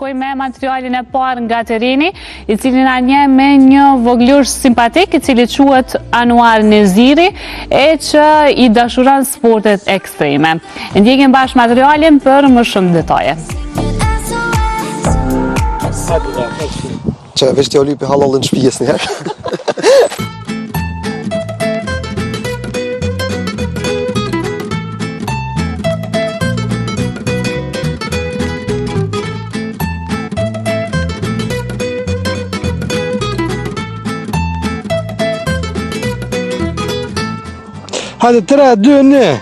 shkoj me materialin e parë nga terreni, i cili na nje me një voglush simpatik, i cili quhet Anuar Neziri, e që i dashuron sportet ekstreme. Ndjekim bashkë materialin për më shumë detaje. Që veç t'ja lypi halallën shpijes njëherë. Hajde 3, 2, 1.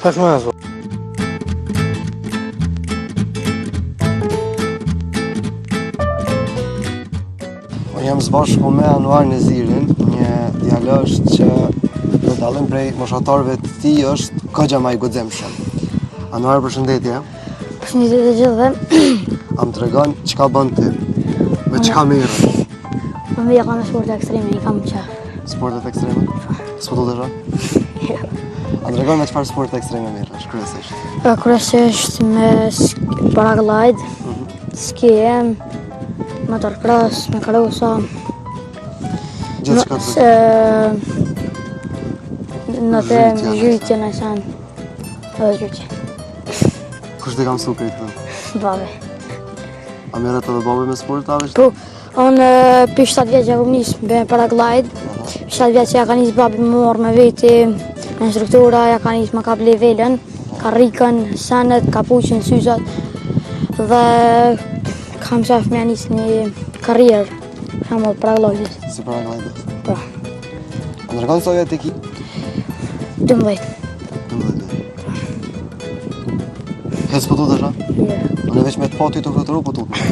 Pak më ashtu. Jam zbashku me Anuar Nezirin, një djalosh që do dallim prej moshatarëve të tij është kogja më i guximshëm. Anuar, përshëndetje. Përshëndetje të gjithëve. A më tregon çka bën ti? Me çka merresh? Unë jam në sport ekstreme, i kam qef. Sportet ekstreme? S'po do të shoh? Jo. A më tregon me çfarë sporte ekstreme merresh kryesisht? Kryesisht me paraglide, skijem, motocross, me karosa. Gjithçka të në të gjyqje në sen. Edhe gjyqje. Kush të kam mësu këtë? Babi. A merret edhe babi me sport avesh? Po, unë për 7 vjeç ja kam nis me paraglide. 7 vjeç ja ka nis babi më morë me veti, me instruktora, ja ka nis me kap levelën, karrikën, senet, kapuqin, syzat. Dhe kam qef me nis një karrierë, për shembull paraglidit. Si paraglidit? Po. A më tregon sa vjet e ki? 12. 12. Hes po tutesh, a? Jo. Unë veç me të pati të fluturu po tutesh.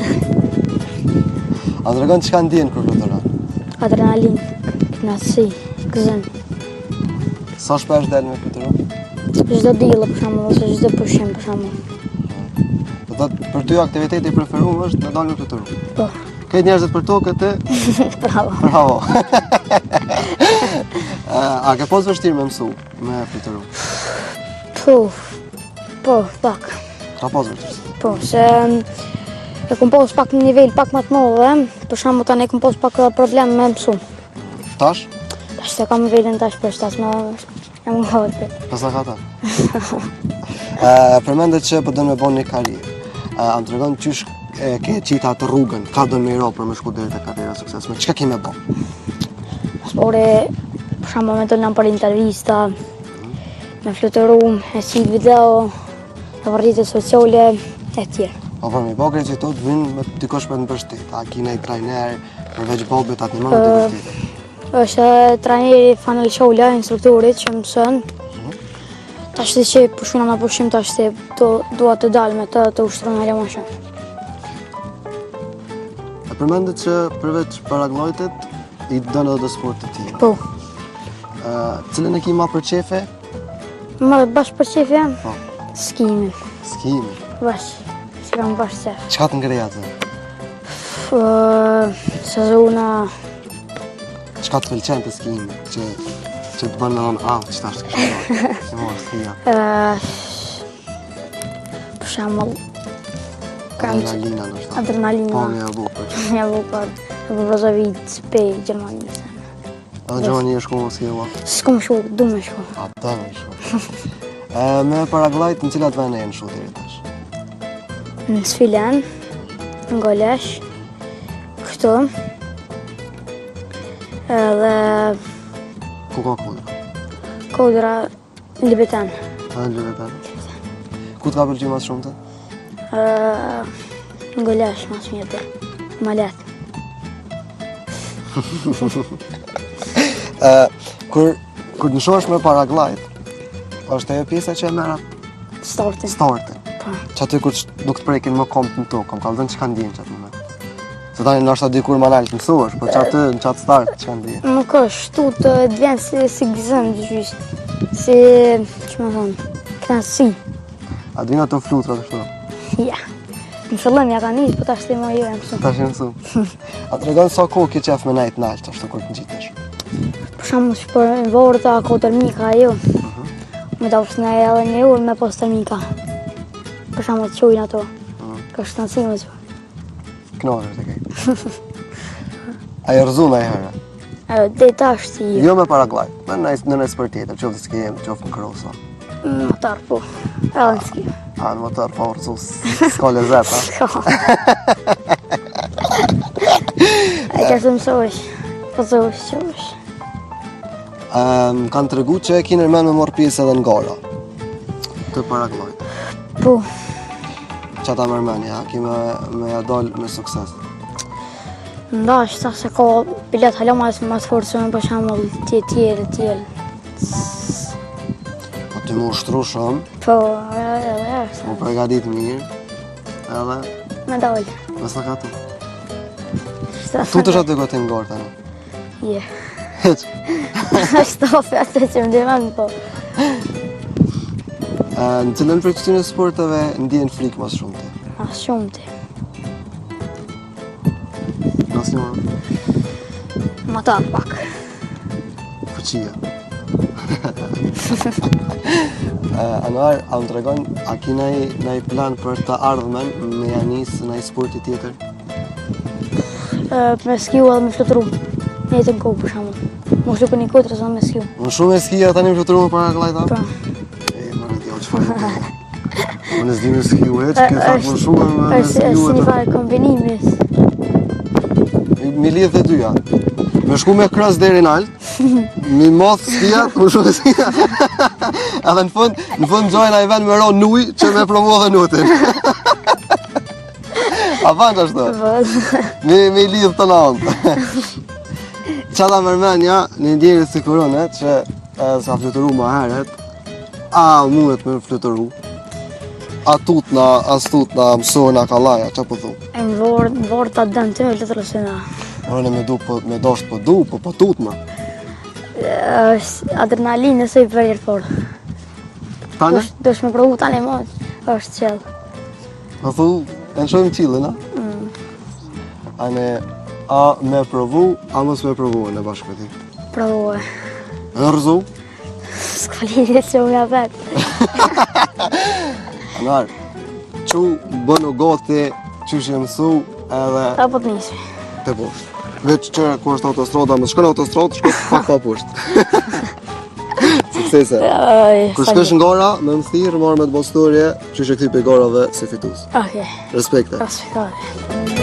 A më tregon çka ndjen kur fluturon? Adrenalin, knatësi, gëzim. Sa shpesh del me fluturu? Çdo diell për shembull, ose çdo pushim për shembull. Do thotë për ty aktiviteti i preferuar është me dalë me fluturu. Po. Këtë njerëzit për tokë të Bravo. bravo. A ke pas vështirë me mësu me fluturu? Po, pak. Ka pas vështirë. Po, se e kom pas pak në nivel pak më të madh, për shembull tani kom pas pak problem me mësu. Tash? Tash se kam nivelin tash për shtas më jam gati. Pas ka ta. Përmendet që po do me bën një karrierë. A më tregon qysh ke qita atë rrugën, ka do me ro për me shku deri te karriera suksesshme. Çka ke me bën? Spore, për shembull me të për intervista, me fluturu, me si video, në rrjetet sociale, e tjerë. Po për mi bakre që tot vinë me dikosh për të mbështet. A ki nej trajner, përveç babit atë një më të vështirë? Është trajneri Fanel Shola, instruktorit që mëson. Tash që pushuna me pushim tash se dua të dal me të ushtron edhe më shumë. E përmendet që përveç paraglidit i don edhe sport të tjerë. Po. Cilën e ki ma për qefe? Më bash për qef jam? Po. Skimin. Skimi. Bash. Si kam bash qef. Çka të ngrej atë? Sezona. Çka të pëlqen të skimi? Që të bën në që tash të kështë që mos skia. Për shembull Adrenalina në shtatë. adrenalina. Po, një bukur. Ja bukur. Po Brozovit, Spej, Gjermani. Edhe Gjermani e shku mos jeva. S'kom shku, du me shku. A, da me shku. Me paraglide në cilat vene e në shu deri tash? Në Sfilen, në Golesh, këtu. Edhe Ku ka kodra? Kodra në Libetan. A, në Libetan. Ku të ka pëlqy mas shumë të? Në Golesh, mas mjetë. Malet. Kur të nëshosh me paraglide, është ajo pjesa që e merrat Startin. startin. Po. Që aty kur nuk të prekin më kompë në tokë, kam kallëdhën që ka ndjenë që atë moment. Se Se tani ndoshta dikur më lart mësuash, po çfarë në çat start çka ndje? Nuk është, tu të vjen si gëzëm gjysh, si, që më thonë, kënaqësi. A dina të flutrat kështu? Ja, në fillim ja ka njës, po tash të më jo e mësu. Tash e mësu. A tregon sa kohë ke qef me najt nalt ashtu kur të ngjitesh? Për shembull, që për në vorta, ko termika jo. Me da ushtën e edhe një urë me pos termika. Për shembull, të qujnë ato. Ka shtancime që. Knohesh të kej. A e rëzu me herë? Dhe tash si jo. Jo me paraglaj, në një sport tjetër, qoftë ski jem, qoftë në krosa. Motor po, edhe në ski. A, në motor, po rëzu, s'ka lezet, ha? Ska. E ka të mësosh, po zosh që është. Kanë të regu që e kine rmen me morë pjesë edhe në gara. Të paraglajt. Po, Qa ta mërmeni, ha? Ki me ja dollë me sukses. ndash, ta se ka bilet hala mas forcën, për shembull, tjerë. Po ty mu ushtru shumë, Po, edhe mu pregadit mirë, edhe me dal. me s'na ka tu. Tu të shatë të gotin në garë tani. Je. Heq. Shtofi atë që më devan, po. Në cilën për këtyre sporteve ndjen frikë mas shumë ti? As shumë ti. Nas një Motor pak. fuqia. Anuar, a më tregon, a ki naj plan për të ardhmen me janis naj sporti tjetër? Me skiu edhe me fluturu. Një të në kohë, për shembull. Mu shlu për një kotrë, sa me skiu. Më shumë e skija tani më fluturu me paraglajta? Pra. Më në tjo, që farë të Më në zdi me skiu e që këtë më shumë me është skiu si një e farë kombinimis. Mi lidh dhe dyja. Me shku me krës deri nalt, mi moth skijat, më shumë skija. Edhe në fund gjojnë a i ven me ro nuj që me promo dhe nutin. A fanë që ashtu? Mi lidh të nanë. Qa ta mërmenja, një ndjerë si korone, që sa fluturu ma heret, a muhet me fluturu, a tutna, as tutna, mësojnë a kalaja, qa po thu? E në vorë të dëmë të me të rësina. Orën e me dosht po tutna. Adrenalinë nëse i përjer forë. Tane? Dosh me provu tani më, është qellë. Më thu, e në shojmë qilin, a? A me provu, a mos me provu në bashkë me ti? Provu e. Në rëzu? S'ka lidhje që unë ja vetë. Anar, që bënu goti, që shë mësu, edhe Apo të njësë. të poshtë. Veç që kur është autostrada, më shkën autostradë, shkët pak pa poshtë. Suksese. Kur shkësh në gara, me më thirë, marrë me të bostorje, që shë këti pe garave si fitus. Okej. Respekte. Respektove.